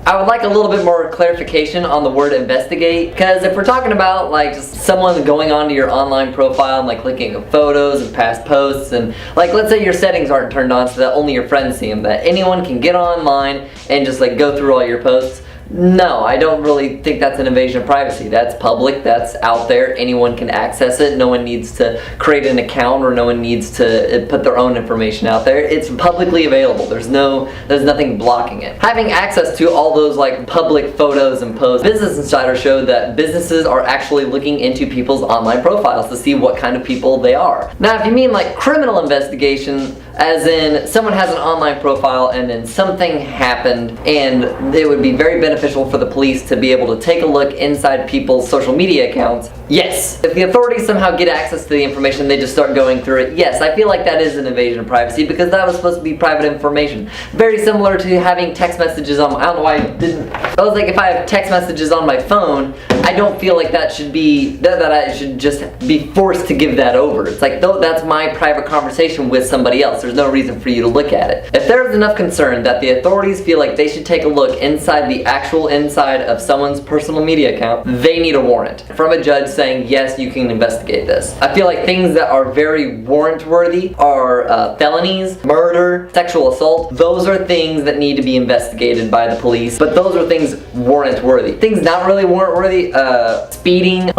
I would like a little bit more clarification on the word investigate, because if we're talking about like just someone going onto your online profile and like looking at photos and past posts, and like let's say your settings aren't turned on so that only your friends see them, that anyone can get online and just like go through all your posts. No, I don't really think that's an invasion of privacy. That's public, that's out there, anyone can access it. No one needs to create an account, or no one needs to put their own information out there. It's publicly available. There's nothing blocking it. Having access to all those like public photos and posts, Business Insider showed that businesses are actually looking into people's online profiles to see what kind of people they are. Now, if you mean like criminal investigation, as in someone has an online profile and then something happened, and it would be very beneficial for the police to be able to take a look inside people's social media accounts. Yes. If the authorities somehow get access to the information, they just start going through it. Yes, I feel like that is an invasion of privacy, because that was supposed to be private information. Very similar to having text messages on, I don't know why I didn't. I was like, if I have text messages on my phone, I don't feel like that should be, that I should just be forced to give that over. It's like, though, that's my private conversation with somebody else. There's no reason for you to look at it. If there's enough concern that the authorities feel like they should take a look inside the actual inside of someone's personal media account, they need a warrant from a judge saying, yes, you can investigate this. I feel like things that are very warrant worthy are felonies, murder, sexual assault. Those are things that need to be investigated by the police, but those are things warrant worthy. Things not really warrant worthy, speeding.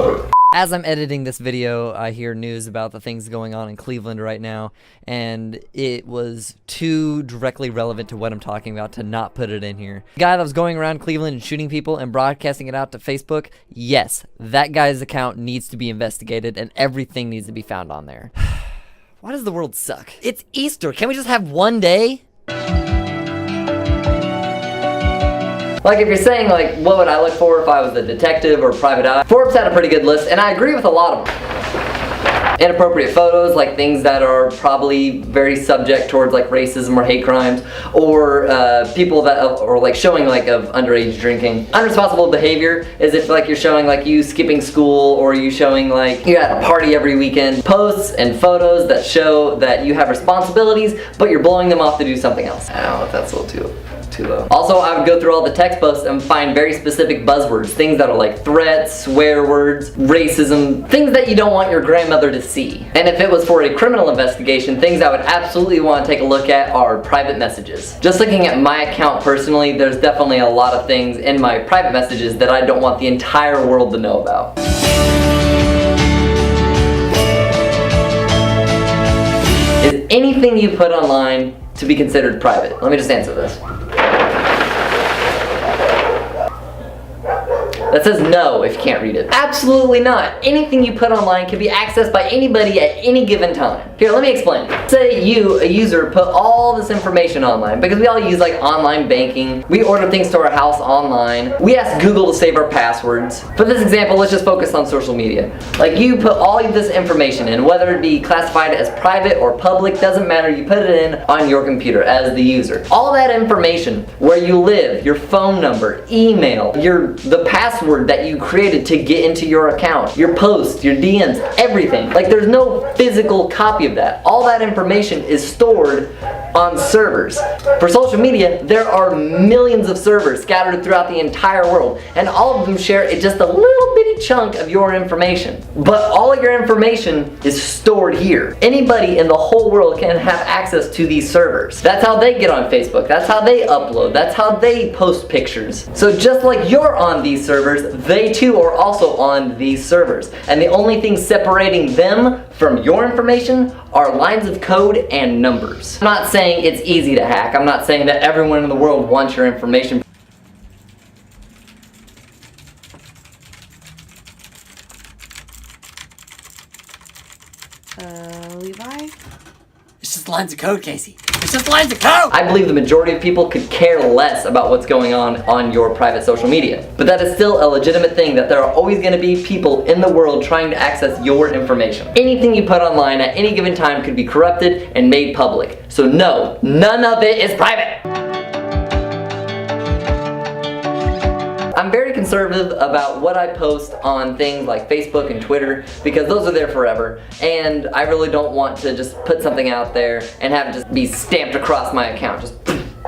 As I'm editing this video, I hear news about the things going on in Cleveland right now, and it was too directly relevant to what I'm talking about to not put it in here. The guy that was going around Cleveland and shooting people and broadcasting it out to Facebook, yes, that guy's account needs to be investigated and everything needs to be found on there. Why does the world suck? It's Easter. Can't we just have one day? Like, if you're saying, like, what would I look for if I was a detective or private eye? Forbes had a pretty good list, and I agree with a lot of them. Inappropriate photos, like things that are probably very subject towards like racism or hate crimes, or people that or like showing like of underage drinking. Unresponsible behavior is if like you're showing like you skipping school, or you showing like you're at a party every weekend. Posts and photos that show that you have responsibilities, but you're blowing them off to do something else. I don't know if that's a little too low. Also, I would go through all the text posts and find very specific buzzwords, things that are like threats, swear words, racism, things that you don't want your grandmother to see. And if it was for a criminal investigation, things I would absolutely want to take a look at are private messages. Just looking at my account personally, there's definitely a lot of things in my private messages that I don't want the entire world to know about. Is anything you put online to be considered private? Let me just answer this. That says no if you can't read it. Absolutely not. Anything you put online can be accessed by anybody at any given time. Here, let me explain. Say you, a user, put all this information online, because we all use like online banking. We order things to our house online. We ask Google to save our passwords. For this example, let's just focus on social media. Like, you put all of this information in, whether it be classified as private or public, doesn't matter. You put it in on your computer as the user. All that information, where you live, your phone number, email, the password that you created to get into your account, your posts, your DMs, everything. Like, there's no physical copy of that. All that information is stored on servers. For social media, there are millions of servers scattered throughout the entire world, and all of them share just a little bitty chunk of your information. But all of your information is stored here. Anybody in the whole world can have access to these servers. That's how they get on Facebook. That's how they upload. That's how they post pictures. So just like you're on these servers, they too are also on these servers. And the only thing separating them from your information are lines of code and numbers. I'm not saying it's easy to hack. I'm not saying that everyone in the world wants your information. Levi? It's just lines of code, Casey. It's just lines of code! I believe the majority of people could care less about what's going on your private social media. But that is still a legitimate thing, that there are always going to be people in the world trying to access your information. Anything you put online at any given time could be corrupted and made public. So no, none of it is private! I'm very conservative about what I post on things like Facebook and Twitter, because those are there forever, and I really don't want to just put something out there and have it just be stamped across my account. Just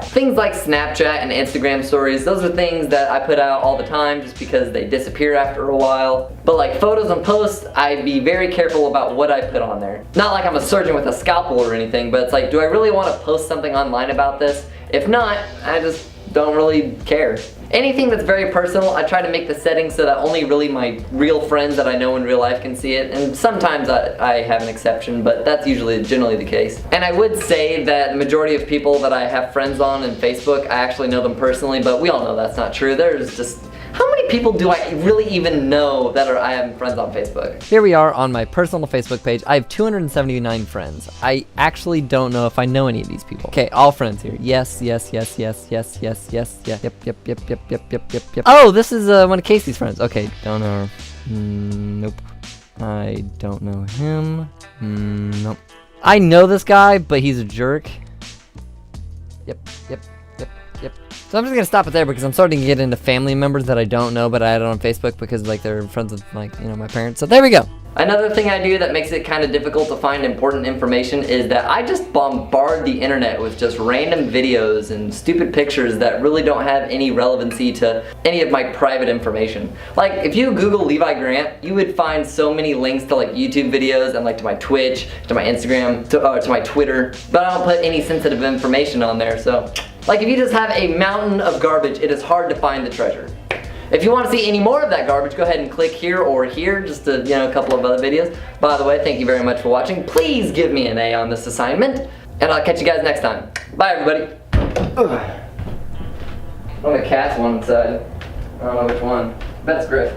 Things like Snapchat and Instagram stories, those are things that I put out all the time just because they disappear after a while. But like photos and posts, I'd be very careful about what I put on there. Not like I'm a surgeon with a scalpel or anything, but it's like, do I really want to post something online about this? If not, I just don't really care. Anything that's very personal, I try to make the settings so that only really my real friends that I know in real life can see it, and sometimes I have an exception, but that's generally the case. And I would say that the majority of people that I have friends on in Facebook, I actually know them personally, but we all know that's not true. There's just, how many people do I really even know that I have friends on Facebook? Here we are on my personal Facebook page. I have 279 friends. I actually don't know if I know any of these people. Okay, all friends here. Yes, yes, yes, yes, yes, yes, yes, yes, yep. Oh, this is one of Casey's friends. Okay, don't know her. Nope. I don't know him. Nope. I know this guy, but he's a jerk. Yep. So I'm just gonna stop it there because I'm starting to get into family members that I don't know, but I added on Facebook because like they're friends with like, you know, my parents. So there we go. Another thing I do that makes it kind of difficult to find important information is that I just bombard the internet with just random videos and stupid pictures that really don't have any relevancy to any of my private information. Like if you Google Levi Grant, you would find so many links to like YouTube videos and like to my Twitch, to my Instagram, to my Twitter, but I don't put any sensitive information on there. So like if you just have a mountain of garbage, it is hard to find the treasure. If you want to see any more of that garbage, go ahead and click here or here, just to, you know, a couple of other videos. By the way, thank you very much for watching. Please give me an A on this assignment, and I'll catch you guys next time. Bye, everybody. Ugh. One of the cats one inside. I don't know which one. I bet it's Griff.